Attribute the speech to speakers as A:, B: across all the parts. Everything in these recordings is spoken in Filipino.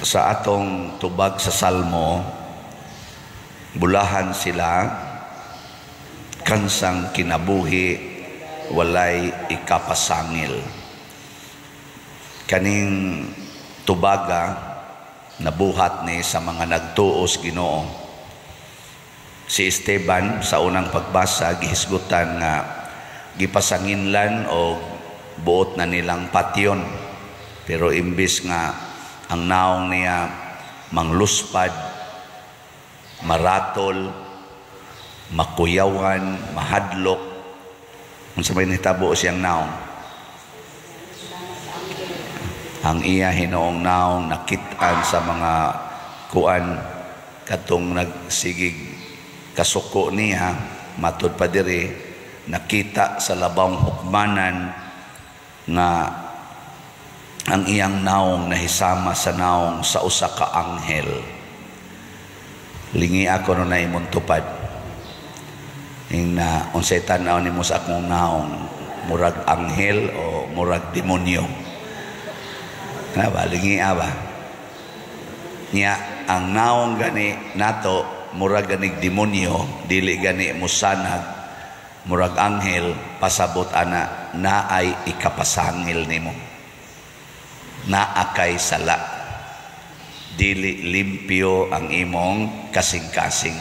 A: sa atong tubag sa Salmo, bulahan sila kansang kinabuhi walay ikapasangil. Kaning tubaga nabuhat ni sa mga nagtuos Ginoo. Si Esteban sa unang pagbasa gihisgutan nga gipasanginlan o buot na nilang patyon, pero imbis nga ang naong niya mangluspad, maratol, makuyawan, mahadlok, kung sabay nitabo siyang naong, ang iya hinoong naong nakitaan sa mga kuan katong nagsigig kasuko niya, matud pa diri nakita sa labang hukmanan nga ang iyang naong nahisama sa naong sa usa ka anghel. Lingi ako no na imong tupad. Ing na unsay tan-aw nimo sa akong naong, murag anghel o murag demonyo? Na ba lingi ba? Nya ang naong gani nato murag ganig demonyo, dili gani musanag murag anghel, pasabot ana naay ikapasangil nimo. Naakay sala, dili limpyo ang imong kasing-kasing.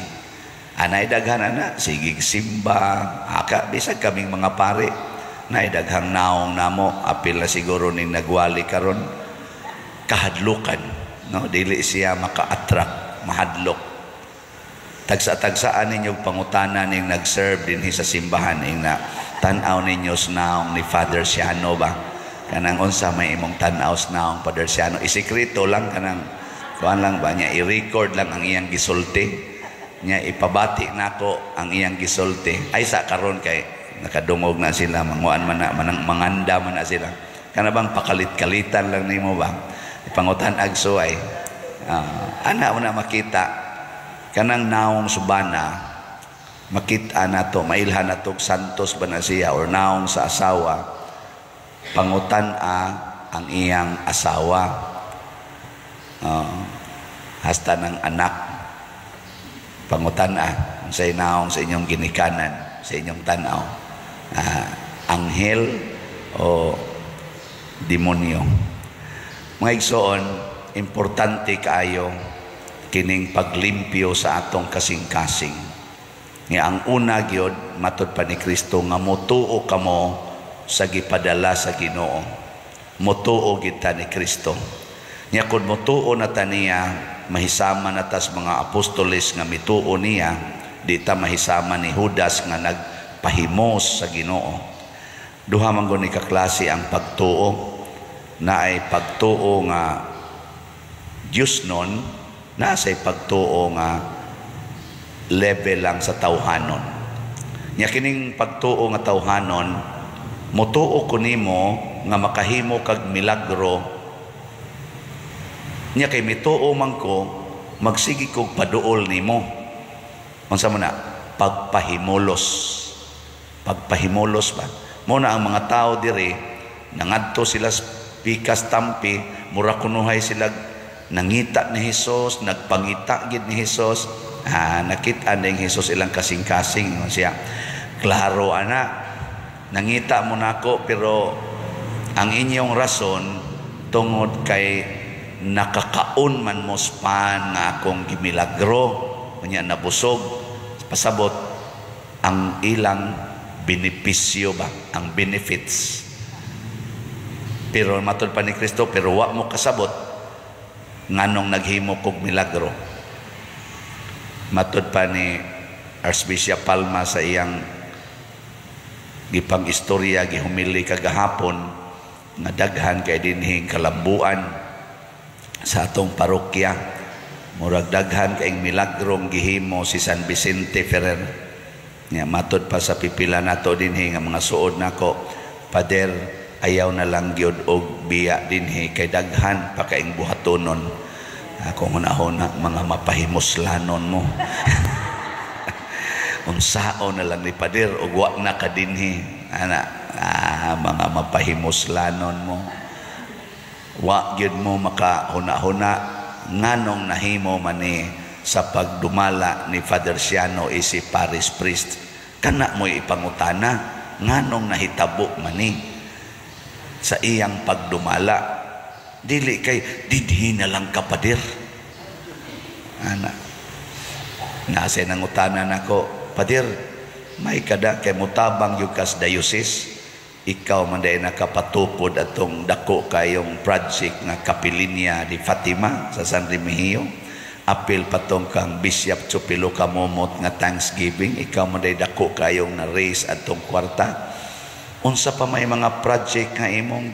A: Anay daghan ana sigig simba, aka bisag kaming mga pare nay daghang naong namo, apil na siguro ning nagwali karon kahadlukan, no, dili siya maka-attract, mahadlok. Tagsa-tagsaan ninyong pangutanan ning nag-serve dinhi sa simbahan, ing na tan-aw ninyo sa naong ni Father Siano ba? Kanang unsa may imong tan-aw sa naong Father Siano, isikreto lang, kanang kuan lang ba niya, i-record lang ang iyang gisulti niya, ipabati nako ang iyang gisulti. Ay sa karon kay nakadungog na sila, manguan man na, manganda man na sila. Kana bang pakalit-kalitan lang nimo ba? Ipangutan agsuay. Ana mo na makita kanang naong subana, makita nato, mailhan nato santos ba na siya or naong sa asawa, pangutan-a ang iyang asawa, hasta ng anak, pangutan-a sa naong sa inyong ginikanan, sa inyong tanaw, anghel o demonyo. Mga igsoon, importante kaayo kining paglimpyo sa atong kasing-kasing. Nga ang una gyud matud pa ni Kristo nga motuo kamo sa gipadala sa Ginoo. Motuo kita ni Kristo. Nya kun motuo na ta niya, mahisama na tas mga apostoles nga mituo niya, di ta mahisama ni Judas nga nagpahimos sa Ginoo. Duha man gud ni kaklase ang pagtuo, na ay pagtuo nga Dios nun, na say pagtuo nga level lang sa tawhanon. Nya kining pagtuo nga tawhanon, motuo ko nimo nga makahimo kag milagro. Nya kay mituo man ko, magsigi kog paduol nimo. Unsa man na? Pagpahimulos. Pagpahimulos ba? Muna ang mga tao diri, nangadto sila pikas tampi, mura kunuhay sila nangita ni Hesus, nagpangita gid ni Hesus. Nakita ning Hesus ilang kasing-kasing siya. Klaro ana, nangita mo nako, pero ang inyong rason tungod kay nakakaon man mo span nga akong gimilagro, kanya nabusog, pasabot ang ilang benepisyo ba, ang benefits. Pero matud pa ni Kristo, pero wa mo kasabot nganong naghimo kog milagro. Matud pa ni Archbishop Palma sa iyang gipang istorya, gihumili kagahapon, nga daghan kay dinhing kalambuan sa atong parokya. Murag daghan kay milagrong gihimo si San Vicente Ferrer. Nya matud pa sa pipila nato dinhi nga mga suod nako, Pader, ayaw na lang gyud og biya dinhi kay daghan pa kaing buhatonon. Ako hunahon mga mapahimuslanon mo. Unsaon na lang ni Pader og wa na kadinhi ana, mga mapahimuslanon mo. Wa gyud mo makahuna-huna nganong nahimo man ni sa pagdumala ni Father Siano si parish priest. Kana mo ipangutana, nganong nahitabo man ni sa iyang pagdumala. Dili kay didhi na lang ka pader. Ana. Nasa nang utanan ako, pader, may kada kay mutabang yung kas diocese. Ikaw man dahil nakapatupod atong dako kayong project nga Kapilinya di Fatima sa San Remigio. Apil patong kang Bishop Chupilo Kamomot nga Thanksgiving. Ikaw man dahil dako kayong na raise atong kwarta. Unsa pa may mga project nga imong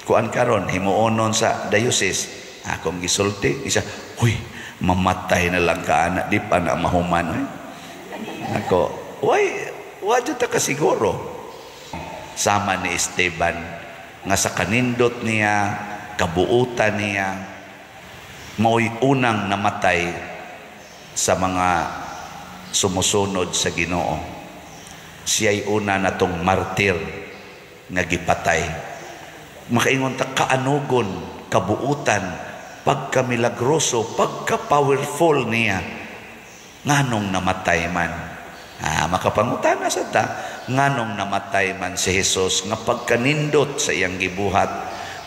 A: kuan karon himuonon sa diocese. Akong gisulti isa, huy, mamatay na lang ka anak di pa na mahuman. Ako, wadyo ta kasiguro. Sama ni Esteban nga sa kanindot niya, kabuutan niya, mao'y unang namatay sa mga sumusunod sa Ginoo. Siya'y una na tong martir nga gipatay. Makaingon ta kaanugon, kabuutan, pagkamilagroso, pagka-powerful niya, nganong namatay man. Makapangutana sa ta, nganong namatay man si Jesus nga pagkanindot sa iyang gibuhat,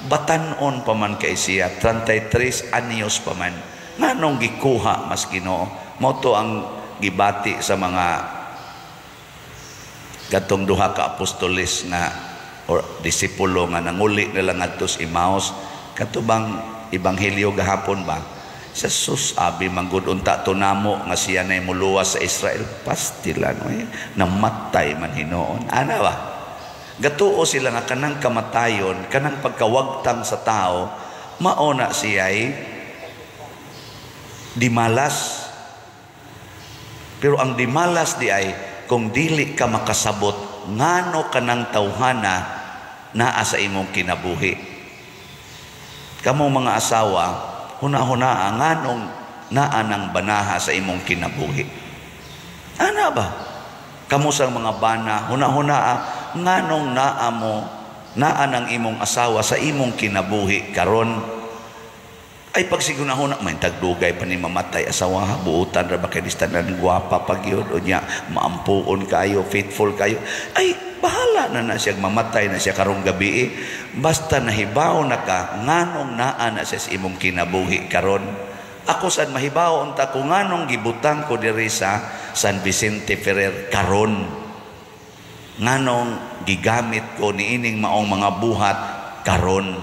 A: batanon pa man kay siya, 33 anyos pa man, nganong gikuha mas Ginoo. Moto ang gibati sa mga katong duha ka apostoles na or disipulo nga nanguli nila ngadto sa Emmaus, katubang ebanghelyo gahapon ba, sa sus abi manggod unta to namo nga siya nay muluwas sa Israel, pastilan namatay man hinoon. Ana ba, gatuo sila nga kanang kamatayon, kanang pagkawagtang sa tao, mauna siya'y dimalas. Pero ang dimalas di ay kung dili ka makasabot ngano kanang tawhana naa sa imong kinabuhi. Kamong mga asawa, huna-huna nganong naa ng banaha sa imong kinabuhi. Ana ba? Kamo sang mga bana, huna-huna nganong naa mo, naa ng imong asawa sa imong kinabuhi karon. Ay pagsigunahuna, may tagdugay pa ni mamatay asawa, buutan ra ba kay distanan, guwapa pag yun, o niya, maampuon kayo, faithful kayo. Ay, bahala na siya, mamatay na siya karong gabi. Basta nahibaw na ka, nganong naa na siya sa imong kinabuhi karon. Ako saan mahibaw unta ko nganong gibutang ko diri sa San Vicente Ferrer karon. Nganong gigamit ko ni ining maong mga buhat karon.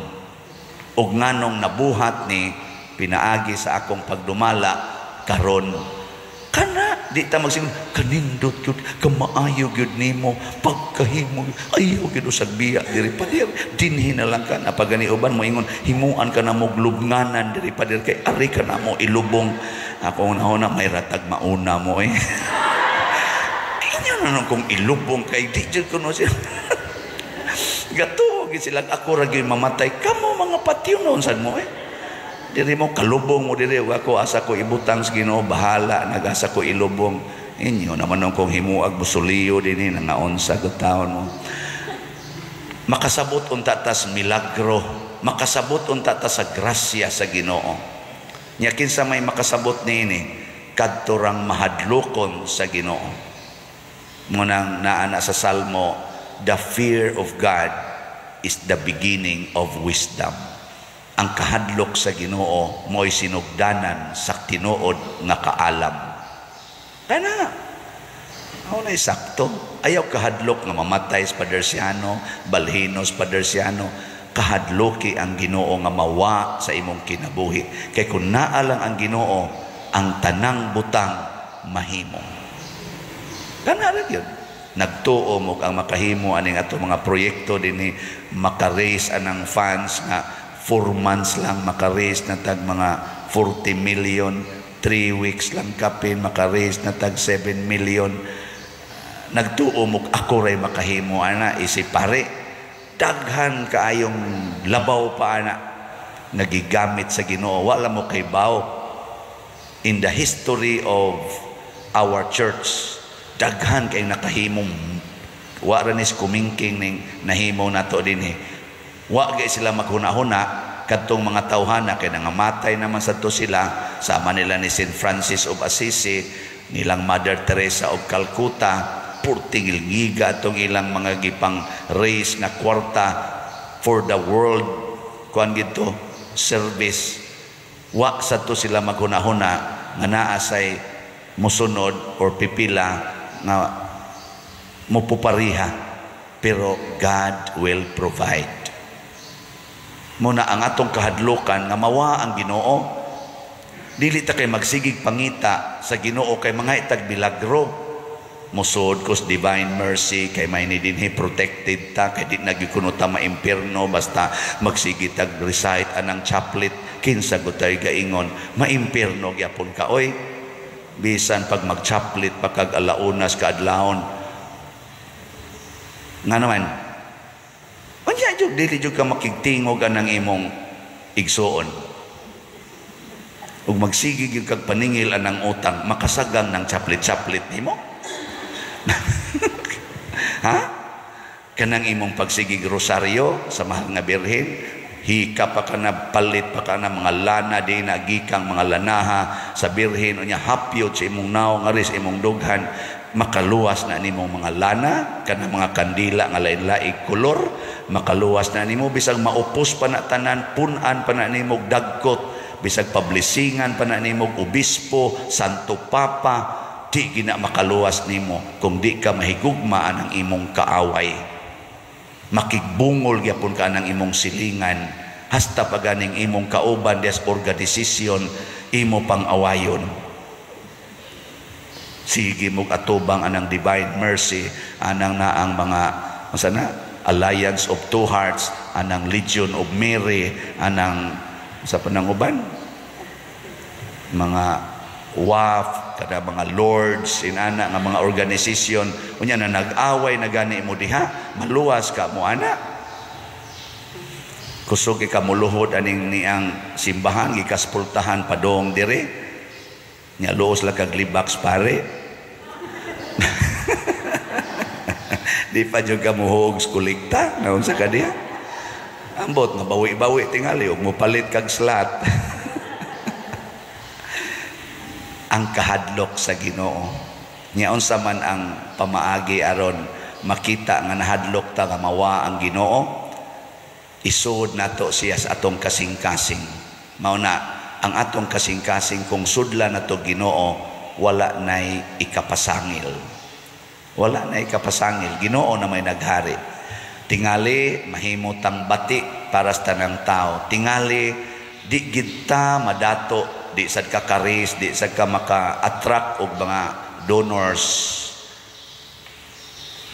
A: O nganong nabuhat ni pinaagi sa akong pagdumala karon. Kana di ta magsingon kanindot gyud, kamaayo gyud nimo, pagkahimo ayo gyud usag biya diri padir, dinhi na lang ka na pagani uban mo ingon himuan ka na mo lubnganan diri padir kay ari ka na mo ilubong. Ako una may ratag mauna mo inyo na kung ilubong kay di jud kuno siya. Gato silang ako ra gyud mamatay, kamo mga patyo noon sad mo diri mo kalubong mo diri, ako asa ko ibutang sa Ginoo, bahala nagasa ko ilubong. Inyo naman nung kung himuag busuliyo dinhi nangaon sa taon mo. Makasabot unta tas milagro, makasabot unta ta sa grasya sa Ginoo. Nya kinsa may makasabot niini kadto rang mahadlokon sa Ginoo. Munang naana sa Salmo, the fear of God is the beginning of wisdom. Ang kahadlok sa Ginoo mo'y sinugdanan sa tinuod nga kaalam. Kana, ako na sakto. Ayaw kahadlok nga mamatay sa Padre Siano, balhinos Padre Siano. Kahadloki ang Ginoo nga mawa sa imong kinabuhi. Kay kung naalang ang Ginoo, ang tanang butang mahimo. Kana rin yun. Nagtuo mo ang makahimo aning ato mga proyekto dinhi, maka-raise anang funds nga 4 months lang maka-raise na tag mga 40 million, 3 weeks lang kapin maka-raise na tag 7 million. Nagtuo mo ako ray makahimo ana isip pare, daghan kaayong labaw pa ana nagigamit sa Ginoo, wala mo kay baw. In the history of our church, daghan kay nakahimong wa ra nis kumingking ning nahimo nato dinhi. Wa gay sila maghuna-huna kadtong mga tawhana kay nangamatay naman sa to sila, sama nila ni St. Francis of Assisi, nilang Mother Teresa of Calcutta, purting ilngiga itong ilang mga gipang raise na kwarta for the world kuan gito service. Wa sa to sila maghunahuna nga naa say musunod or pipila nga mupupariha, pero God will provide. Muna ang atong kahadlukan nga mawa ang Ginoo, dili ta kay magsigig pangita sa Ginoo kay mga itag bilagro, musod kus divine mercy kay may ni dinhi protected ta kay di nagikuno ta maimpierno basta magsigig tag recite anang chaplet kinsa gutay gaingon maimpierno gyapon ka oy, bisan pag mag-chaplet pagkag alaunas kaadlawon nga naman. Unya jud dili jud ka makigtingog anang imong igsuon. Ug magsigig yung kag paningil anang utang, makasagang ng chaplet-chaplet nimo. Ha? Kanang imong pagsigig rosaryo sa mahal nga birhen, hika pa ka na palit pa ka na mga lana di nagikang mga lanaha sa birhen unya hapyod sa imong naong aris imong dughan, makaluwas na nimong mga lana kanang mga kandila nga lain-laing kolor, makaluwas na nimo bisag maupos pa na tanan, punan pa na nimo dagkot, bisag pablisingan pa na nimo obispo, santo papa, di gina makaluwas nimo kung di ka mahigugmaan ang imong kaaway. Makigbungol gyapon ka ng imong silingan hasta paganing imong kauban des organisasyon imo pang awayon. Sige mo atubang anang divine mercy, anang naang mga masana Alliance of Two Hearts, anang Legion of Mary, anang sa pananguban mga WAF, kada mga lords inana nga mga organisasyon unya na nag-away na gani mo diha, maluwas ka mo ana. Kusog ka muluhod aning niyang simbahan gikaspultahan padong dire. Nya luos lang kag libaks pare. Di pa jud ka muhog kolekta naon sa kadiya. Ambot nga bawi-bawi tingali ug mopalit kag slot. Ang kahadlok sa Ginoo. Nya unsa man ang pamaagi aron makita nga nahadlok ta nga mawa ang Ginoo, isud nato siya sa atong kasing-kasing. Mao na ang atong kasing-kasing kung sudla na to Ginoo, wala nay ikapasangil. Wala nay ikapasangil. Ginoo na may naghari. Tingali mahimutang bati para sa tanang tao. Tingali di gid ta madato, di sad ka karis, di sad ka maka-attract og mga donors.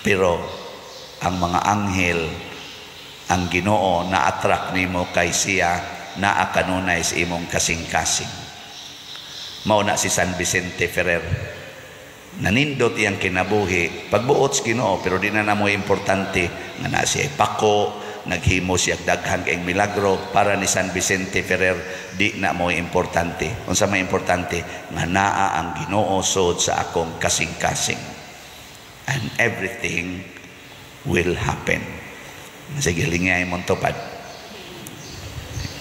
A: Pero ang mga anghel, ang Ginoo na-attract nimo kay siya naa kanunay sa imong kasing-kasing. Mao na si San Vicente Ferrer. Nanindot iyang kinabuhi pagbuot sa Ginoo, pero di na namo importante nga na siya pako, naghimo siya daghang kay milagro. Para ni San Vicente Ferrer di na mo importante. Unsa may importante nga naa ang Ginoo sod sa akong kasing-kasing, and everything will happen. Sige lingay mong tupad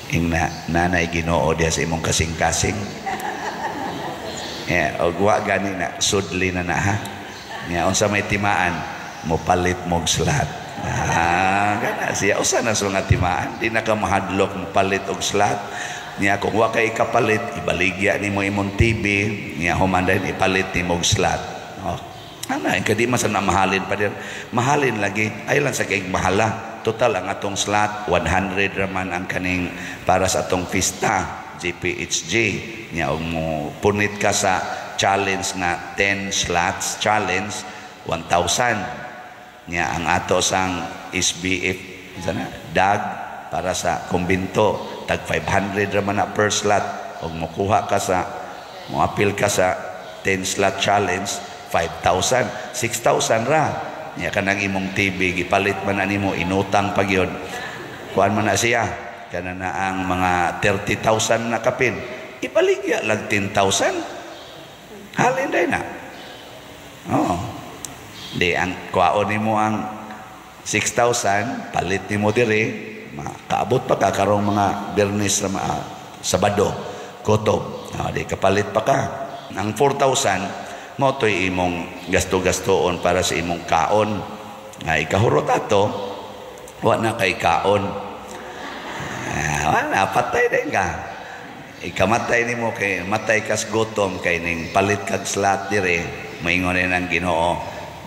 A: ing nanay Ginoo diya sa imong kasing-kasing. Og wa gani na sudli na ha. Nya unsa may timaan mo palit mog slot. Kana siya usa na nga timaan, di na ka mahadlok mo palit og slot. Nya kung wa kay kapalit, ibaligya nimo imong TV, nya humanday ipalit nimo og slot. Ana kadi man sa mahalin pa din. Mahalin lagi ay lang sa kay mahala. Total ang atong slot 100 raman ang kaning para sa atong pista GPHG. Nya mo punit ka sa challenge na 10 slots challenge 1,000. Nya ang ato sang SBF sana dag para sa kumbinto tag 500 raman na per slot. Og mokuha ka sa moapil ka sa 10 slot challenge 5,000 6,000 ra. Nya kanang imong TV gipalit man na nimo inutang pa gyud. Kuan man na siya kana na ang mga 30,000 na kapin, ipaligya lang 10,000. Halin day na. Di ang kuwaon nimo ang 6,000 palit nimo dire kaabot pa ka karong mga Bernes Sabado, kutob. Di kapalit pa ka. Ang 4,000 mo to'y imong gasto-gastoon para sa imong kaon. Ikahurot ato, wala na kay kaon. Wala, patay din ka. Ikamatay ni mo kay matay kas gutom kay ning palit kag slat dire, maingon ni ng Ginoo,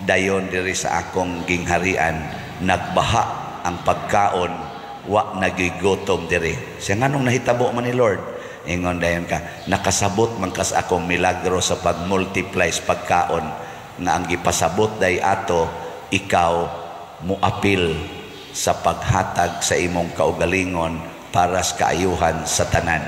A: dayon diri sa akong gingharian nagbaha ang pagkaon, wa nagigutom diri. Siya nganong nahitabo man ni Lord, ingon dayon ka, nakasabot man kas akong milagro sa pag-multiply sa pagkaon, nga ang gipasabot day ato, ikaw muapil sa paghatag sa imong kaugalingon para sa kaayuhan sa tanan.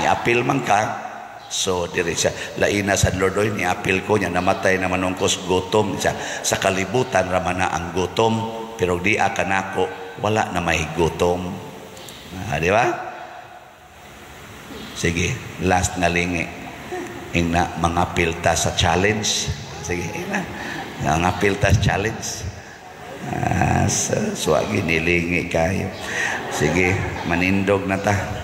A: Ni-apil man ka, so diri siya laina sa Lord, oy ni-apil ko niya, namatay naman ng gutom siya sa kalibutan raman na ang gutom, pero di kanako wala na may gutom. Di ba? Sige, last nga lingi. Ina mga pilta sa challenge. Sige, ina. Mga pilta sa challenge. Swagi nilingi kayo. Sige, manindog na ta.